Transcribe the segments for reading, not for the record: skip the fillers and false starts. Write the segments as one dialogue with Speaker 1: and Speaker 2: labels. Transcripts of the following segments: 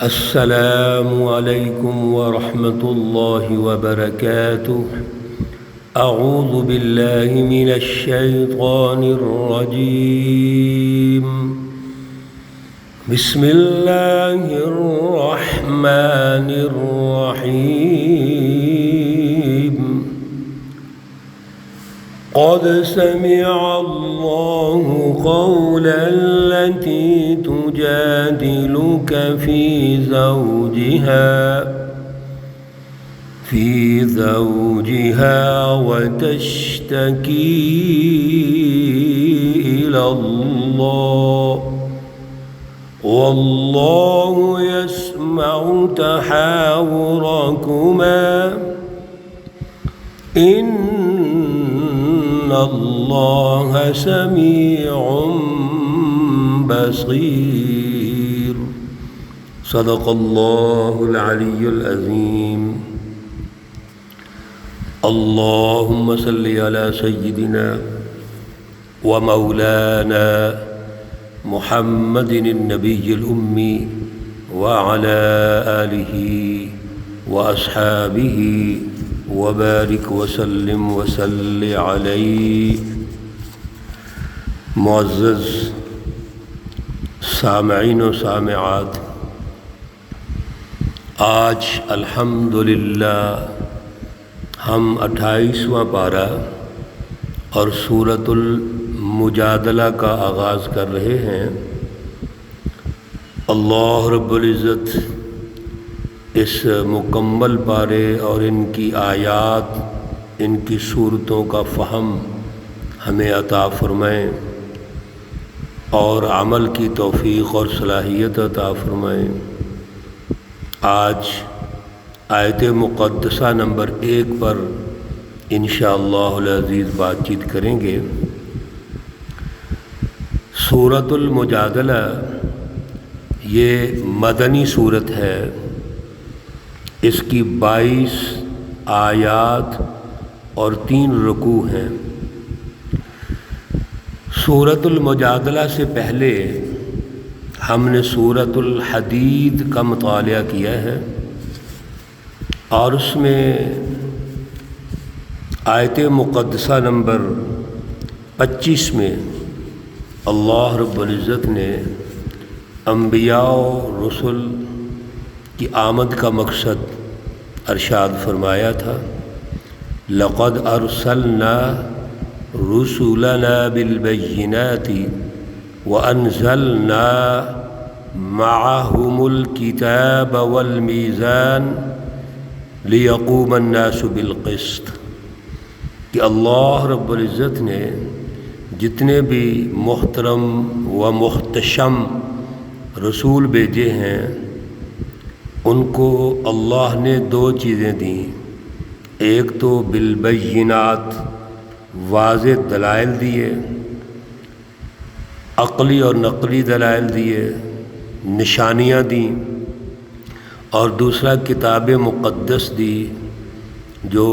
Speaker 1: السلام علیکم ورحمۃ اللہ وبرکاتہ۔ اعوذ باللہ من الشیطان الرجیم، بسم اللہ الرحمن الرحیم۔ قد سمع اللہ قول التي تجادلك في زوجها وتشتكي إلى الله والله يسمع تحاوركما إن اللہ سمیع بصیر۔ صدق اللہ العلی العظیم۔ اللہم صلی علی سیدنا ومولانا محمد النبی الأمی وعلى آلہ وأصحابہ وبارک وسلم وصلی علیہ۔ معزز سامعین و سامعات، آج الحمدللہ ہم 28واں پارہ اور سورۃ المجادلہ کا آغاز کر رہے ہیں۔ اللہ رب العزت اس مکمل پارے اور ان کی آیات، ان کی صورتوں کا فہم ہمیں عطا فرمائیں اور عمل کی توفیق اور صلاحیت عطا فرمائیں۔ آج آیت مقدسہ نمبر 1 پر انشاءاللہ العزیز بات چیت کریں گے۔ سورۃ المجادلہ یہ مدنی صورت ہے۔ اس کی 22 آیات اور 3 رکوع ہیں۔ سورۃ المجادلہ سے پہلے ہم نے سورۃ الحدید کا مطالعہ کیا ہے اور اس میں آیت مقدسہ نمبر 25 میں اللہ رب العزت نے انبیاء و رسل کی آمد کا مقصد ارشاد فرمایا تھا۔ لقد ارسلنا رسولنا بالبینات وانزلنا معهم الکتاب والمیزان لیقوم الناس بالقسط، کہ اللہ رب العزت نے جتنے بھی محترم و محتشم رسول بھیجے ہیں ان کو اللہ نے 2 چیزیں دیں۔ ایک تو بالبینات واضح دلائل دیے، عقلی اور نقلی دلائل دیے، نشانیاں دیں، اور دوسرا کتاب مقدس دی جو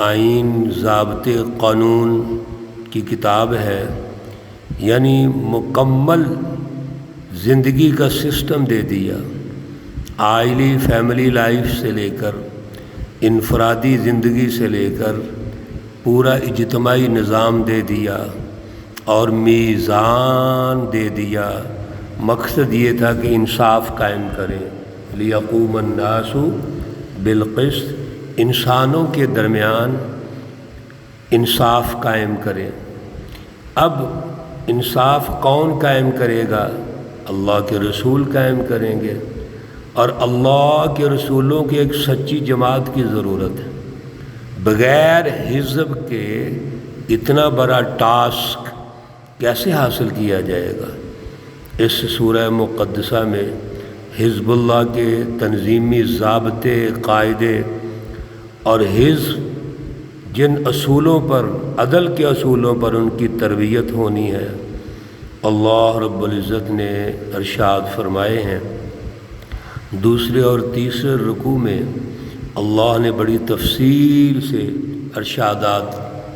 Speaker 1: آئین، ضابطے، قانون کی کتاب ہے، یعنی مکمل زندگی کا سسٹم دے دیا۔ عائلی فیملی لائف سے لے کر انفرادی زندگی سے لے کر پورا اجتماعی نظام دے دیا اور میزان دے دیا۔ مقصد یہ تھا کہ انصاف قائم کریں، لیقوم الناس بالقسط، انسانوں کے درمیان انصاف قائم کریں۔ اب انصاف کون قائم کرے گا؟ اللہ کے رسول قائم کریں گے، اور اللہ کے رسولوں کی ایک سچی جماعت کی ضرورت ہے۔ بغیر حزب کے اتنا بڑا ٹاسک کیسے حاصل کیا جائے گا؟ اس سورہ مقدسہ میں حزب اللہ کے تنظیمی ضابطے، قاعدے اور حزب جن اصولوں پر، عدل کے اصولوں پر ان کی تربیت ہونی ہے، اللہ رب العزت نے ارشاد فرمائے ہیں۔ دوسرے اور تیسرے رکوع میں اللہ نے بڑی تفصیل سے ارشادات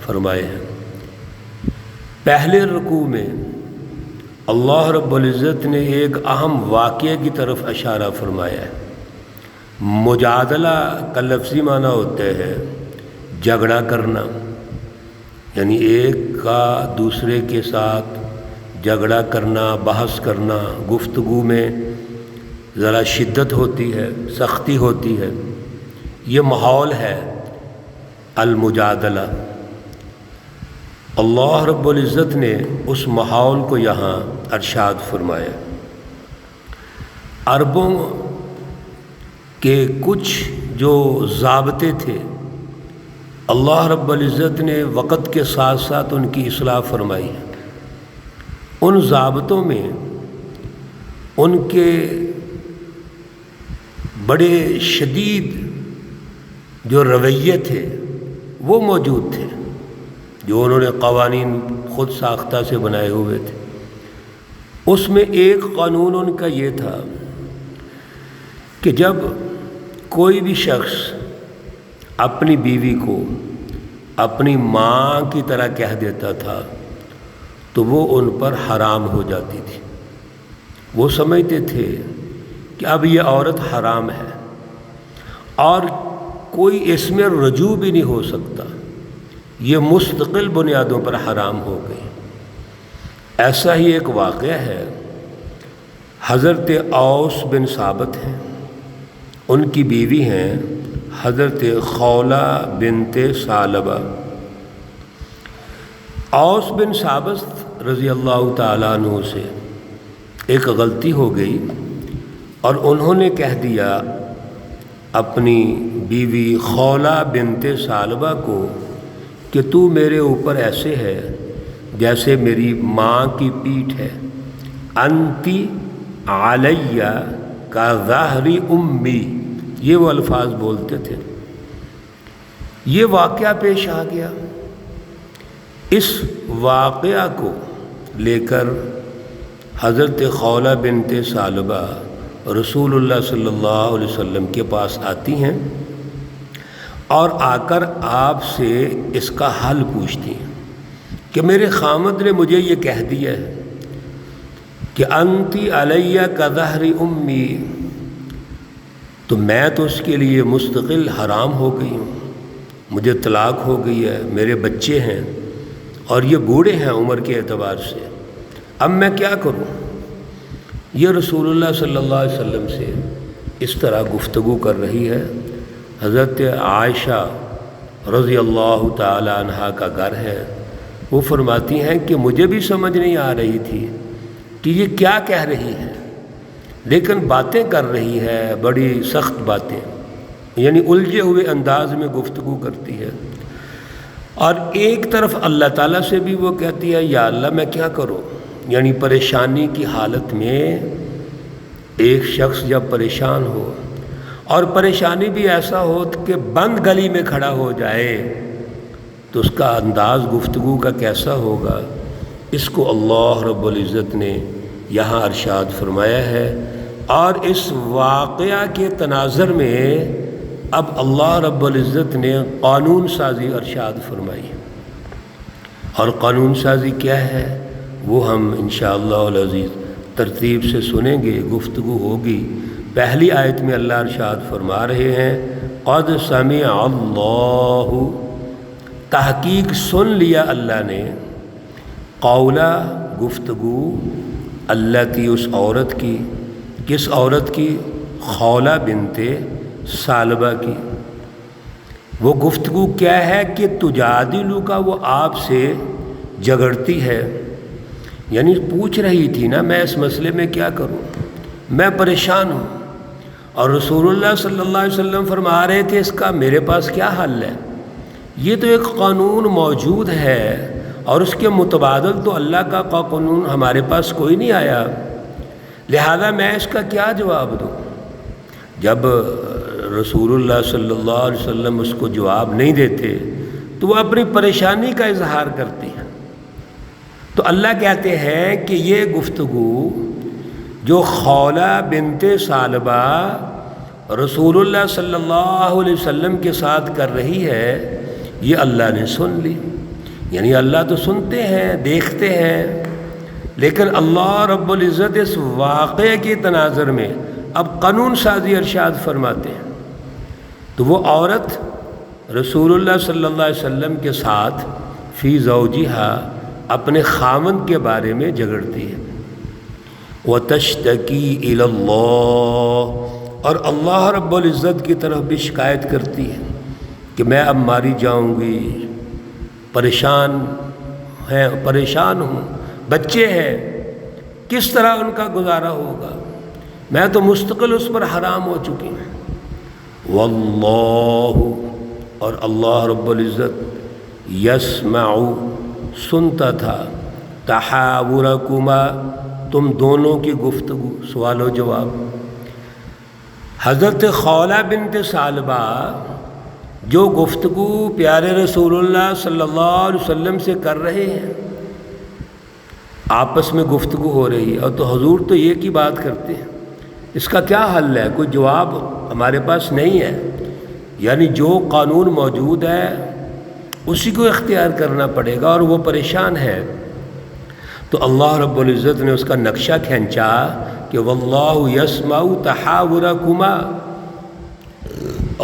Speaker 1: فرمائے ہیں۔ پہلے رکوع میں اللہ رب العزت نے ایک اہم واقعے کی طرف اشارہ فرمایا ہے۔ مجادلہ کا لفظی معنی ہوتا ہے جھگڑا کرنا، یعنی ایک کا دوسرے کے ساتھ جھگڑا کرنا، بحث کرنا، گفتگو میں ذرا شدت ہوتی ہے، سختی ہوتی ہے، یہ ماحول ہے المجادلہ۔ اللہ رب العزت نے اس ماحول کو یہاں ارشاد فرمایا۔ عربوں کے کچھ جو ضابطے تھے اللہ رب العزت نے وقت کے ساتھ ساتھ ان کی اصلاح فرمائی ہے۔ ان ضابطوں میں ان کے بڑے شدید جو رویے تھے وہ موجود تھے، جو انہوں نے قوانین خود ساختہ سے بنائے ہوئے تھے۔ اس میں ایک قانون ان کا یہ تھا کہ جب کوئی بھی شخص اپنی بیوی کو اپنی ماں کی طرح کہہ دیتا تھا تو وہ ان پر حرام ہو جاتی تھی۔ وہ سمجھتے تھے کہ اب یہ عورت حرام ہے اور کوئی اس میں رجوع بھی نہیں ہو سکتا، یہ مستقل بنیادوں پر حرام ہو گئی۔ ایسا ہی ایک واقعہ ہے، حضرت اوس بن ثابت ہیں، ان کی بیوی ہیں حضرت خولہ بنت ثعلبہ۔ اوس بن ثابت رضی اللہ تعالیٰ عنہ سے ایک غلطی ہو گئی اور انہوں نے کہہ دیا اپنی بیوی خولہ بنت ثعلبہ کو کہ تو میرے اوپر ایسے ہے جیسے میری ماں کی پیٹھ ہے، انتی علیہ کا ظہری امی، یہ وہ الفاظ بولتے تھے۔ یہ واقعہ پیش آ گیا۔ اس واقعہ کو لے کر حضرت خولہ بنت ثعلبہ رسول اللہ صلی اللہ علیہ وسلم کے پاس آتی ہیں اور آ کر آپ سے اس کا حل پوچھتی ہیں کہ میرے خامد نے مجھے یہ کہہ دیا ہے کہ انتی علیہ کا ظہر امی، تو میں تو اس کے لیے مستقل حرام ہو گئی ہوں، مجھے طلاق ہو گئی ہے، میرے بچے ہیں اور یہ بوڑھے ہیں عمر کے اعتبار سے، اب میں کیا کروں؟ یہ رسول اللہ صلی اللہ علیہ وسلم سے اس طرح گفتگو کر رہی ہے۔ حضرت عائشہ رضی اللہ تعالی عنہا کا گھر ہے، وہ فرماتی ہیں کہ مجھے بھی سمجھ نہیں آ رہی تھی کہ یہ کیا کہہ رہی ہے، لیکن باتیں کر رہی ہے بڑی سخت باتیں، یعنی الجھے ہوئے انداز میں گفتگو کرتی ہے، اور ایک طرف اللہ تعالیٰ سے بھی وہ کہتی ہے یا اللہ میں کیا کروں، یعنی پریشانی کی حالت میں ایک شخص جب پریشان ہو اور پریشانی بھی ایسا ہو کہ بند گلی میں کھڑا ہو جائے تو اس کا انداز گفتگو کا کیسا ہوگا، اس کو اللہ رب العزت نے یہاں ارشاد فرمایا ہے۔ اور اس واقعہ کے تناظر میں اب اللہ رب العزت نے قانون سازی ارشاد فرمائی، اور قانون سازی کیا ہے وہ ہم انشاءاللہ العزیز ترتیب سے سنیں گے، گفتگو ہوگی۔ پہلی آیت میں اللہ ارشاد فرما رہے ہیں قد سمع اللہ، تحقیق سن لیا اللہ نے، قولا گفتگو، اللہ کی اس عورت کی، کس عورت کی؟ خولہ بنت ثعلبہ کی۔ وہ گفتگو کیا ہے کہ تجادلو کا، وہ آپ سے جھگڑتی ہے، یعنی پوچھ رہی تھی نا میں اس مسئلے میں کیا کروں، میں پریشان ہوں، اور رسول اللہ صلی اللہ علیہ وسلم فرما رہے تھے اس کا میرے پاس کیا حل ہے، یہ تو ایک قانون موجود ہے اور اس کے متبادل تو اللہ کا قانون ہمارے پاس کوئی نہیں آیا، لہذا میں اس کا کیا جواب دوں؟ جب رسول اللہ صلی اللہ علیہ وسلم اس کو جواب نہیں دیتے تو وہ اپنی پریشانی کا اظہار کرتی ہیں۔ تو اللہ کہتے ہیں کہ یہ گفتگو جو خولہ بنت ثعلبہ رسول اللہ صلی اللہ علیہ وسلم کے ساتھ کر رہی ہے یہ اللہ نے سن لی، یعنی اللہ تو سنتے ہیں، دیکھتے ہیں، لیکن اللہ رب العزت اس واقعے کے تناظر میں اب قانون سازی ارشاد فرماتے ہیں. تو وہ عورت رسول اللہ صلی اللہ علیہ وسلم کے ساتھ فی زوجہا اپنے خاوند کے بارے میں جھگڑتی ہے. وَتَشْتَكِي إِلَى اللَّهِ، اور اللہ رب العزت کی طرف بھی شکایت کرتی ہے کہ میں اب ماری جاؤں گی، پریشان ہوں، بچے ہیں، کس طرح ان کا گزارا ہوگا، میں تو مستقل اس پر حرام ہو چکی ہوں. واللہ، اور اللہ رب العزت یسمع، سنتا تھا، تحاورکما، تم دونوں کی گفتگو، سوال و جواب. حضرت خولہ بنت ثعلبہ جو گفتگو پیارے رسول اللہ صلی اللہ علیہ وسلم سے کر رہے ہیں، آپس میں گفتگو ہو رہی ہے، اور تو حضور تو ایک ہی بات کرتے ہیں، اس کا کیا حل ہے؟ کوئی جواب ہمارے پاس نہیں ہے. یعنی جو قانون موجود ہے اسی کو اختیار کرنا پڑے گا، اور وہ پریشان ہے. تو اللہ رب العزت نے اس کا نقشہ کھینچا کہ واللہ یسمع تحاورکما،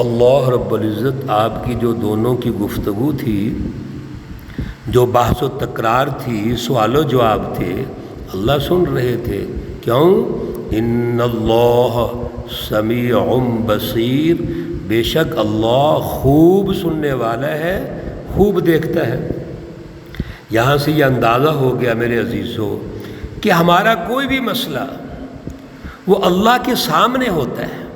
Speaker 1: اللہ رب العزت آپ کی جو دونوں کی گفتگو تھی، جو بحث و تکرار تھی، سوال و جواب تھے، اللہ سن رہے تھے. کیوں؟ ان اللہ سمیع بصیر، بے شک اللہ خوب سننے والا ہے، خوب دیکھتا ہے. یہاں سے یہ اندازہ ہو گیا میرے عزیزو کہ ہمارا کوئی بھی مسئلہ وہ اللہ کے سامنے ہوتا ہے.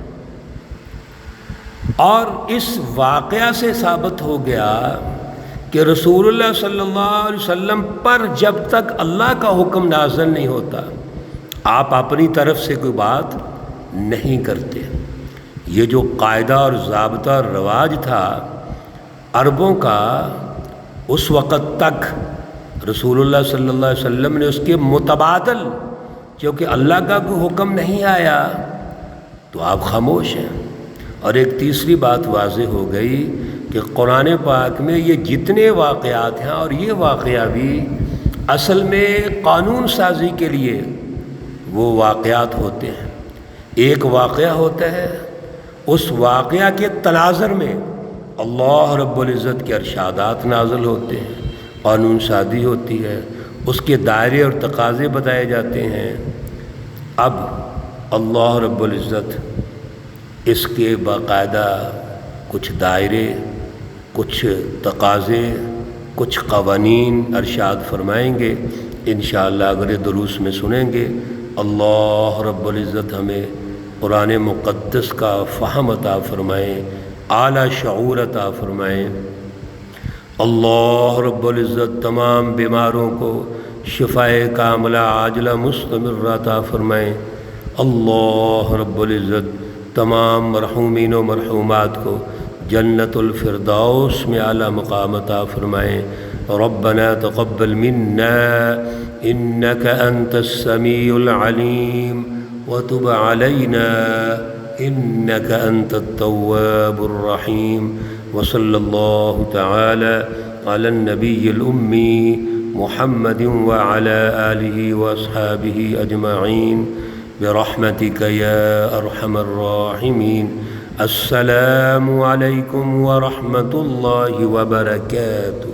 Speaker 1: اور اس واقعہ سے ثابت ہو گیا کہ رسول اللہ صلی اللہ علیہ وسلم پر جب تک اللہ کا حکم نازل نہیں ہوتا، آپ اپنی طرف سے کوئی بات نہیں کرتے. یہ جو قاعدہ اور ضابطہ اور رواج تھا عربوں کا، اس وقت تک رسول اللہ صلی اللہ علیہ وسلم نے اس کے متبادل، کیونکہ اللہ کا کوئی حکم نہیں آیا تو آپ خاموش ہیں. اور ایک تیسری بات واضح ہو گئی کہ قرآن پاک میں یہ جتنے واقعات ہیں، اور یہ واقعہ بھی اصل میں قانون سازی کے لیے وہ واقعات ہوتے ہیں. ایک واقعہ ہوتا ہے، اس واقعہ کے تناظر میں اللہ رب العزت کے ارشادات نازل ہوتے ہیں، قانون سازی ہوتی ہے، اس کے دائرے اور تقاضے بتائے جاتے ہیں. اب اللہ رب العزت اس کے باقاعدہ کچھ دائرے، کچھ تقاضے، کچھ قوانین ارشاد فرمائیں گے انشاءاللہ. اگر دروس میں سنیں گے، اللہ رب العزت ہمیں قرآن مقدس کا فہم عطا فرمائیں، اعلیٰ شعور عطا فرمائیں. اللہ رب العزت تمام بیماروں کو شفائے کاملہ عاجلہ مستمر عطا فرمائیں. اللہ رب العزت تمام مرحومین و مرحومات کو جنت الفردوس میں اعلیٰ مقام عطا فرمائیں. ربنا تقبل منا انك انت السميع العليم وتب علينا انك انت التواب الرحيم. وصلى الله تعالى على النبي الأمي محمد وعلى آله وأصحابه أجمعين برحمتك يا أرحم الراحمين. السلام عليكم ورحمة الله وبركاته.